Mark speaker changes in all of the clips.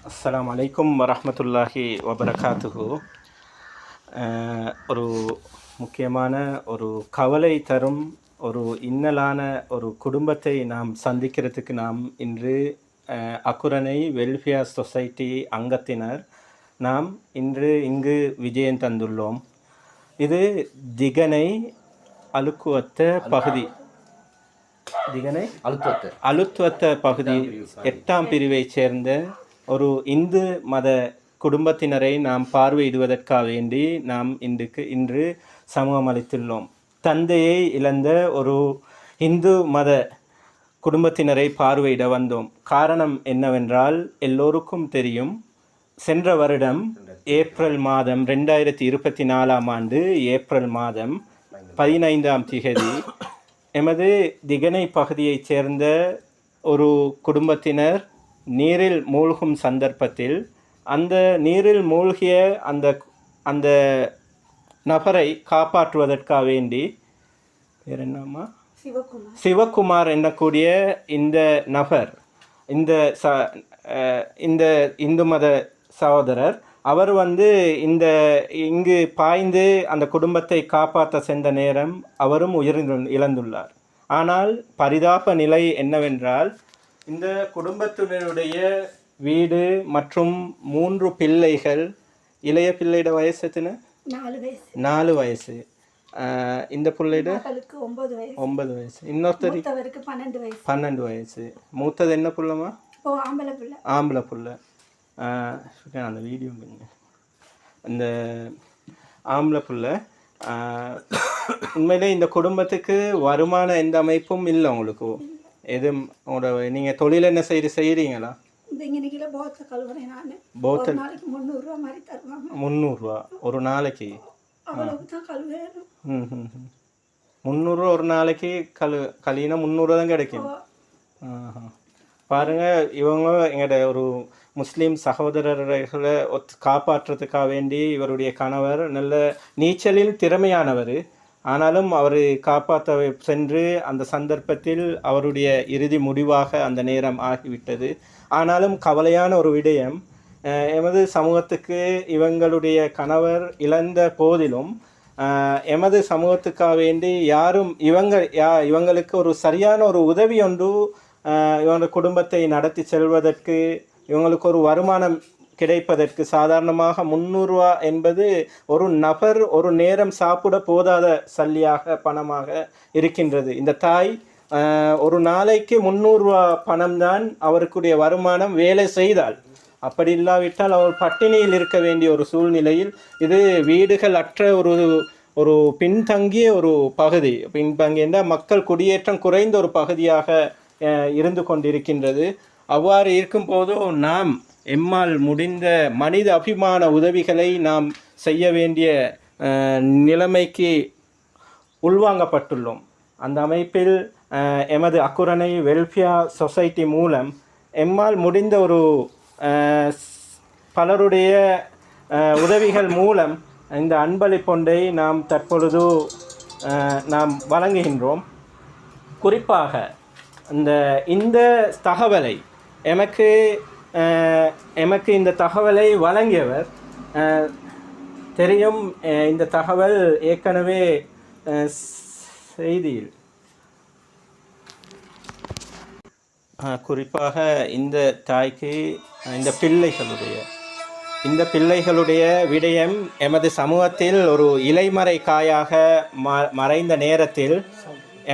Speaker 1: அஸ்ஸலாமு அலைக்கும் வரஹ்மத்துல்லாஹி வபரகாத்துஹு. ஒரு முக்கியமான ஒரு கவலை தரும் ஒரு இன்னலான ஒரு குடும்பத்தை நாம் சந்திக்கிறதுக்கு நாம் இன்று அக்குரணை வெல்ஃபேர் சொசைட்டி அங்கத்தினர் நாம் இன்று இங்கு விஜயம் தந்துள்ளோம். இது திகனை அலுக்குவத்த பகுதி, திகனை அலுத்துவத்த பகுதி 8ஆம் பிரிவை சேர்ந்த ஒரு இந்து மத குடும்பத்தினரை நாம் பார்வையிடுவதற்காக வேண்டி நாம் இன்று சமூகம் அளித்துள்ளோம். தந்தையை இழந்த ஒரு இந்து மத குடும்பத்தினரை பார்வையிட வந்தோம். காரணம் என்னவென்றால் எல்லோருக்கும் தெரியும், சென்ற வருடம் ஏப்ரல் மாதம் 2024ஆம் ஆண்டு ஏப்ரல் மாதம் 15ஆம் திகதி எமது திகனை பகுதியைச் சேர்ந்த ஒரு குடும்பத்தினர் நீரில் மூழ்கும் சந்தர்ப்பத்தில் அந்த நீரில் மூழ்கிய அந்த நபரை காப்பாற்றுவதற்காக வேண்டி வேறு என்னம்மா சிவகுமார் என்னக்கூடிய இந்த நபர், இந்த இந்து மத சகோதரர், அவர் இங்கு பாய்ந்து அந்த குடும்பத்தை காப்பாற்ற சென்ற நேரம் அவரும் இழந்துள்ளார். ஆனால் பரிதாப நிலை என்னவென்றால், இந்த குடும்பத்தினருடைய வீடு மற்றும் 3 பிள்ளைகள், இளைய பிள்ளையோட வயசு எத்தனை? 4 வயசு. இந்த பிள்ளையோட 9 வயசு. இன்னொருத்தருக்கு 12 வயசு. மூத்தது என்ன புள்ளமா? ஆம்பளை புள்ள. அந்த வீடியோ இந்த ஆம்பளை புள்ள. உண்மையிலே இந்த குடும்பத்துக்கு வருமான எந்த அமைப்பும் இல்லை. உங்களுக்கு எதுவும் நீங்கள் தொழில் என்ன செய்கிறீங்களா? 300 ஒரு நாளைக்கு. 300 ஒரு நாளைக்கு கழினா 300 தான் கிடைக்கும். பாருங்கள், இவங்க எங்களோட ஒரு முஸ்லீம் சகோதரர்களை காப்பாற்றுறதுக்காக வேண்டி இவருடைய கணவர் நல்ல நீச்சலில் திறமையானவர். ஆனாலும் அவர் காப்பாற்ற சென்று அந்த சந்தர்ப்பத்தில் அவருடைய இறுதி முடிவாக அந்த நேரம் ஆகிவிட்டது. ஆனாலும் கவலையான ஒரு விடயம், எமது சமூகத்துக்கு இவங்களுடைய கணவர் இழந்த போதிலும் எமது சமூகத்துக்காக வேண்டி யாரும் இவங்களுக்கு ஒரு சரியான ஒரு உதவி ஒன்று இவங்க குடும்பத்தை நடத்தி செல்வதற்கு, இவங்களுக்கு ஒரு வருமானம் கிடைப்பதற்கு, சாதாரணமாக 300 ரூபா என்பது ஒரு நபர் ஒரு நேரம் சாப்பிட போதாத சல்லியாக பணமாக இருக்கின்றது. இந்த தாய் ஒரு நாளைக்கு 300 ரூபா பணம்தான் அவருக்குடைய வருமானம் வேலை செய்தால். அப்படி இல்லாவிட்டால் அவர் பட்டினியில் இருக்க வேண்டிய ஒரு சூழ்நிலையில், இது வீடுகள் அற்ற ஒரு பின்தங்கிய ஒரு பகுதி, பின்தங்கிய மக்கள் குடியேற்றம் குறைந்த ஒரு பகுதியாக இருந்து கொண்டிருக்கின்றது. அவ்வாறு இருக்கும்போது நாம் எம்மால் முடிந்த மனித அபிமான உதவிகளை நாம் செய்ய வேண்டிய நிலைமைக்கு உள்வாங்கப்பட்டுள்ளோம். அந்த அமைப்பில் எமது அக்குரணை வெல்ஃபேர் சொசைட்டி மூலம் எம்மால் முடிந்த ஒரு பலருடைய உதவிகள் மூலம் இந்த அன்பளிப்பொன்றை நாம் தற்பொழுது நாம் வழங்குகின்றோம். குறிப்பாக இந்த தகவலை எமக்கு இந்த தகவலை வழங்கியவர் தெரியும். இந்த தகவல் ஏற்கனவே செய்தியில் குறிப்பாக இந்த தாய்க்கு இந்த பிள்ளைகளுடைய விடயம் எமது சமூகத்தில் ஒரு இலைமறை காயாக மறைந்த நேரத்தில்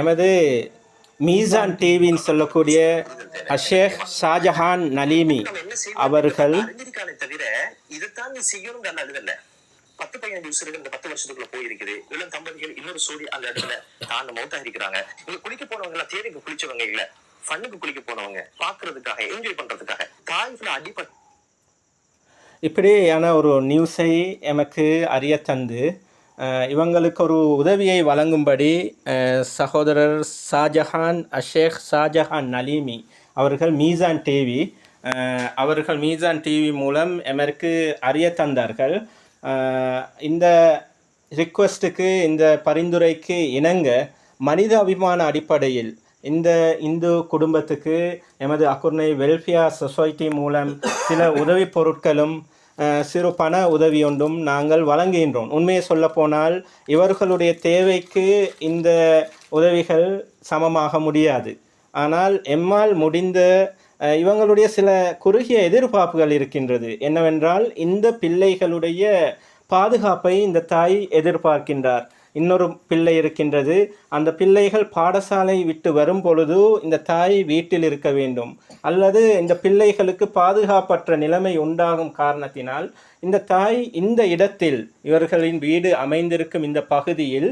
Speaker 1: எமது மீசான் டிவின்னு சொல்லக்கூடிய ஷேக் ஷாஜஹான் நலீமி அவர்கள் தவிர இதுதான் நீ செய்யணும் 10-15 நிமிஷம் இந்த 10 வருஷத்துக்குள்ள போயிருக்குது. இளம் தம்பதிகள் இன்னொரு சோடி அந்த இடத்துல தான் மௌத்தா இருக்கிறாங்க. இங்க குளிக்க போனவங்க எல்லாம் தேவைக்கு குளிச்சவங்க இல்ல, ஃபன்னுக்கு குளிக்க போனவங்க, பாக்குறதுக்காக, என்ஜாய் பண்றதுக்காக தாய்ஃபுல அடிப்பட்டு இப்படியான ஒரு நியூஸை எமக்கு அறிய தந்து இவங்களுக்கு ஒரு உதவியை வழங்கும்படி சகோதரர் ஷேக் ஷாஜஹான் நலீமி அவர்கள் மீசான் டிவி மூலம் எமக்கு அறிய தந்தார்கள். இந்த ரிக்வெஸ்ட்டுக்கு, இந்த பரிந்துரைக்கு இணங்க மனித அபிமான அடிப்படையில் இந்த இந்து குடும்பத்துக்கு எமது அக்குர்ணை வெல்ஃபேர் சொசைட்டி மூலம் சில உதவி பொருட்களும் சிறு பண உதவி ஒன்றும் நாங்கள் வழங்குகின்றோம். உண்மையை சொல்லப்போனால் இவர்களுடைய தேவைக்கு இந்த உதவிகள் சமமாக முடியாது. ஆனால் எம்மால் முடிந்த இவங்களுடைய சில குறுகிய எதிர்பார்ப்புகள் இருக்கின்றது. என்னவென்றால், இந்த பிள்ளைகளுடைய பாதுகாப்பை இந்த தாய் எதிர்பார்க்கின்றார். இன்னொரு பிள்ளை இருக்கின்றது. அந்த பிள்ளைகள் பாடசாலை விட்டு வரும் பொழுது இந்த தாய் வீட்டில் இருக்க வேண்டும், அல்லது இந்த பிள்ளைகளுக்கு பாதுகாப்பற்ற நிலைமை உண்டாகும் காரணத்தினால் இந்த தாய் இந்த இடத்தில், இவர்களின் வீடு அமைந்திருக்கும் இந்த பகுதியில்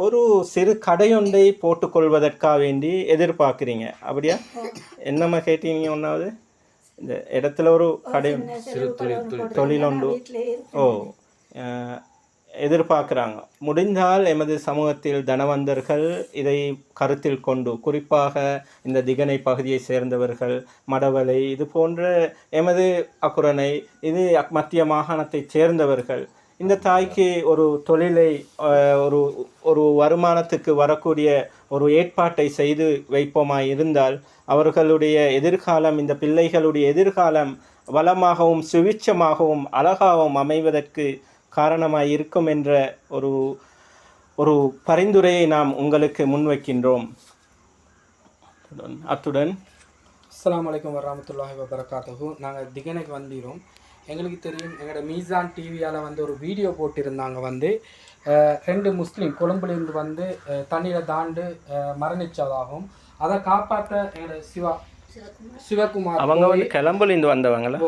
Speaker 1: ஒரு சிறு கடையொன்றை போட்டுக்கொள்வதற்காக வேண்டி எதிர்பார்க்குறீங்க. அப்படியா? என்னம்மா கேட்டீங்க? ஒன்றாவது இந்த இடத்துல ஒரு கடை தொழிலொன்று எதிர்பார்க்குறாங்க. முடிந்தால் எமது சமூகத்தில் தனவந்தர்கள் இதை கருத்தில் கொண்டு, குறிப்பாக இந்த திகனை பகுதியை சேர்ந்தவர்கள், மடவலை, இது போன்ற எமது அக்குரணை, இது மத்திய மாகாணத்தை சேர்ந்தவர்கள் இந்த தாய்க்கு ஒரு தொழிலை, ஒரு வருமானத்துக்கு வரக்கூடிய ஒரு ஏற்பாட்டை செய்து வைப்போமாய் இருந்தால் அவர்களுடைய எதிர்காலம், இந்த பிள்ளைகளுடைய எதிர்காலம் வளமாகவும் சுவிட்சமாகவும் அழகாகவும் அமைவதற்கு காரணமாய் இருக்கும் என்ற ஒரு பரிந்துரையை நாம் உங்களுக்கு முன்வைக்கின்றோம். அத்துடன்
Speaker 2: அஸ்ஸலாமு அலைக்கும் வரஹ்மத்துல்லாஹி வபரகாத்துஹு. நாங்கள் திகனைக்கு வந்திரோம். எங்களுக்கு தெரியும், எங்களோட மீசான் டிவியால் ஒரு வீடியோ போட்டிருந்தாங்க. 2 முஸ்லீம் கொழும்புலேருந்து தண்ணியில் தாண்டு மரணிச்சதாகவும், அதை காப்பாற்ற எங்களோட சிவகுமார்
Speaker 1: அவங்க கிளம்புலேருந்து வந்தவங்களா?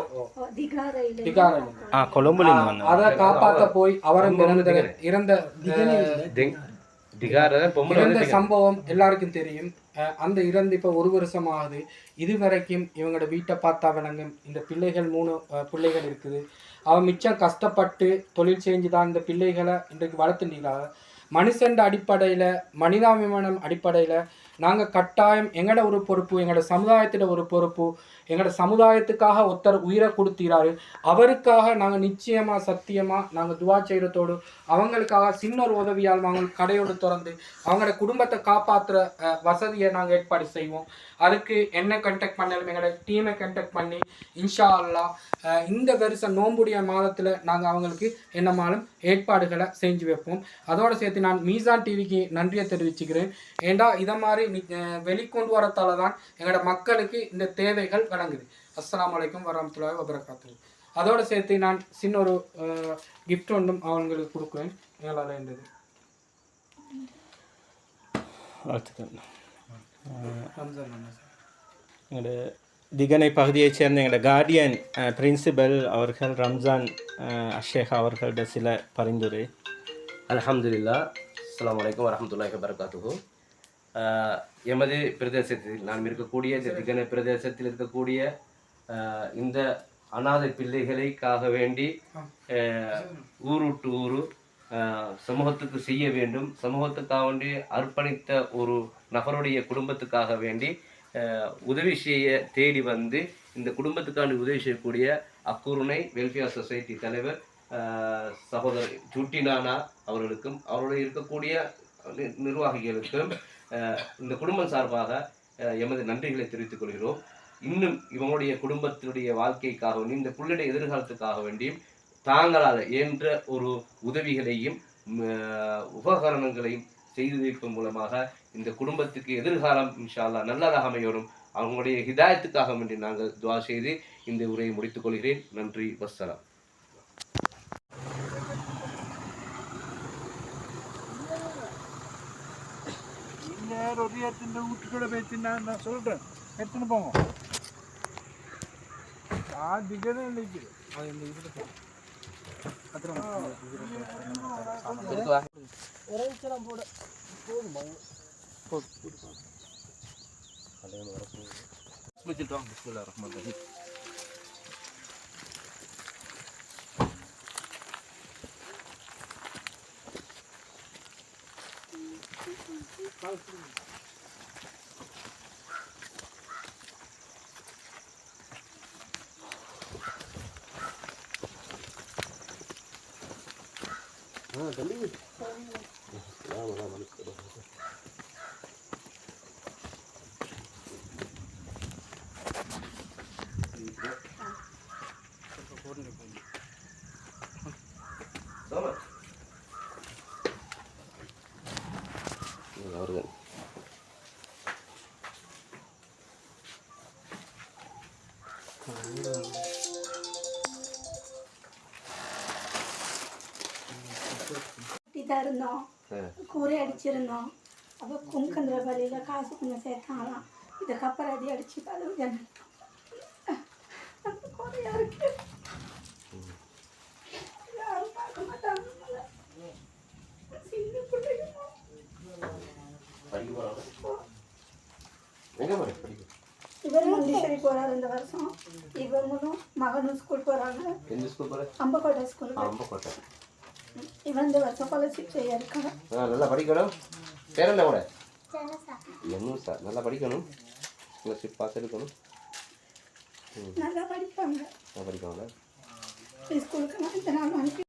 Speaker 2: அதை காப்பாற்ற போய் அவரும் இறந்த சம்பவம் எல்லாருக்கும் தெரியும். அந்த இறந்து இப்போ 1 வருஷம் ஆகுது. இதுவரைக்கும் இவங்களோட வீட்டை பார்த்தா விளங்கும், இந்த பிள்ளைகள் 3 பிள்ளைகள் இருக்குது. அவன் மிச்சம் கஷ்டப்பட்டு தொழில் செஞ்சு தான் இந்த பிள்ளைகளை இன்றைக்கு வளர்த்துட்டீங்களா. மனுஷன் அடிப்படையில், மனிதாபிமானம் அடிப்படையில் நாங்கள் கட்டாயம் எங்களோட ஒரு பொறுப்பு, எங்களோட சமுதாயத்தோட ஒரு பொறுப்பு, எங்களோட சமுதாயத்துக்காக ஒருத்தர் உயிரை கொடுத்துறாரு. அவருக்காக நாங்கள் நிச்சயமாக சத்தியமாக நாங்கள் துவா செய்கிறதோடு அவங்களுக்காக சின்ன ஒரு உதவியால் அவங்க கடையோடு திறந்து அவங்களோட குடும்பத்தை காப்பாற்றுற வசதியை நாங்கள் ஏற்பாடு செய்வோம். அதுக்கு என்ன கண்டெக்ட் பண்ணாலும் எங்களோட டீமை கண்டெக்ட் பண்ணி இன்ஷா அல்லாஹ் இந்த வருஷம் நோம்புடைய மாதத்தில் நாங்கள் அவங்களுக்கு என்னமாலும் ஏற்பாடுகளை செஞ்சு வைப்போம். அதோடு சேர்த்து நான் மீசான் டிவிக்கு நன்றியை தெரிவிச்சுக்கிறேன். ஏண்டா இதை மாதிரி வெளிக்கொண்டு வரத்தால தான் எங்களோட மக்களுக்கு இந்த தேவைகள் வழங்குது. அஸ்ஸலாமு அலைக்கும் வரஹ்மத்துல்லாஹி வபரகாத்துஹு. அதோடு சேர்த்து நான் சின்ன ஒரு கிஃப்ட் ஒன்றும் அவங்களுக்கு கொடுக்குறேன். எங்களால் இருந்தது
Speaker 1: எங்களோட திகனை பகுதியைச் சேர்ந்த எங்களோட கார்டியன் பிரின்சிபல் அவர்கள் ரம்ஜான் அஷேக் அவர்களோட சில பரிந்துரை.
Speaker 3: அல்ஹம்துலில்லாஹ். அஸ்ஸலாமு அலைக்கும் வரஹ்மத்துல்லாஹி வபரகாத்துஹு. எமது பிரதேசத்தில் நாம் இருக்கக்கூடிய இந்த திகனை பிரதேசத்தில் இருக்கக்கூடிய இந்த அநாதை பிள்ளைகளுக்காக வேண்டி ஊர் விட்டு ஊர் சமூகத்துக்கு செய்ய வேண்டும், சமூகத்துக்காக வேண்டி அர்ப்பணித்த ஒரு நபருடைய குடும்பத்துக்காக வேண்டி உதவி செய்ய தேடி வந்து இந்த குடும்பத்துக்காண்டி உதவி செய்யக்கூடிய அக்குருணை வெல்ஃபேர் சொசைட்டி தலைவர் சகோதரர் ஜூட்டினானா அவர்களுக்கும் அவருடைய இருக்கக்கூடிய நிர்வாகிகளுக்கும் இந்த குடும்பம் சார்பாக எமது நன்றிகளை தெரிவித்துக் கொள்கிறோம். இன்னும் இவங்களுடைய குடும்பத்தினுடைய வாழ்க்கைக்காக வேண்டி, இந்த பிள்ளைடைய எதிர்காலத்துக்காக வேண்டியும் தாங்களால் என்ற ஒரு உதவிகளையும் உபகரணங்களையும் செய்து வைப்பதன் மூலமாக இந்த குடும்பத்துக்கு எதிர்காலம் இன்ஷா அல்லாஹ் நல்லதாக அமையோடும் அவங்களுடைய ஹிதாயத்துக்காக வேண்டி நாங்கள் துவா செய்து இந்த உரையை முடித்துக் கொள்கிறேன். நன்றி, வஸ்ஸலாம்.
Speaker 4: வீட்டுக்குள்ள பேச்சு நான் சொல்றேன், எடுத்துன்னு போங்க. திகனே இன்னைக்கு
Speaker 3: அவர்கள்
Speaker 5: தான் இருந்தோம், கூரை அடிச்சிருந்தோம். அப்போ கும்கந்திர பலியில் காசு கொஞ்சம் சேர்த்தாங்களாம். இதுக்கப்புறம் அடி அடிச்சு கதவு ஜன்னல் அந்த குறையா இருக்கு. யாரும் பார்க்க மாட்டாங்க. சின்ன பிள்ளைங்க இவர் மண்டீஸ்வரி போறாரு இந்த வருஷம். இவங்களும் மகனும் ஸ்கூல் போறாங்க.
Speaker 3: எந்த ஸ்கூல் போற?
Speaker 5: அம்பக்கோட்டை ஸ்கூல்.
Speaker 3: அம்பக்கோட்டை.
Speaker 5: இவன் இந்த வருஷம் ஸ்காலர்ஷிப் செய்ய இருக்காங்க.
Speaker 3: நல்லா படிக்கணும். பேர் என்ன கூட? என்ன சார் நல்லா படிக்கணும். ஸ்காலர்ஷிப் பாஸ் எடுக்கணும்.
Speaker 5: நல்லா படிப்பாங்க.
Speaker 3: நல்லா படிப்பாங்களா?
Speaker 5: ஸ்கூலுக்கு நான் இந்த நாள் அனுப்பி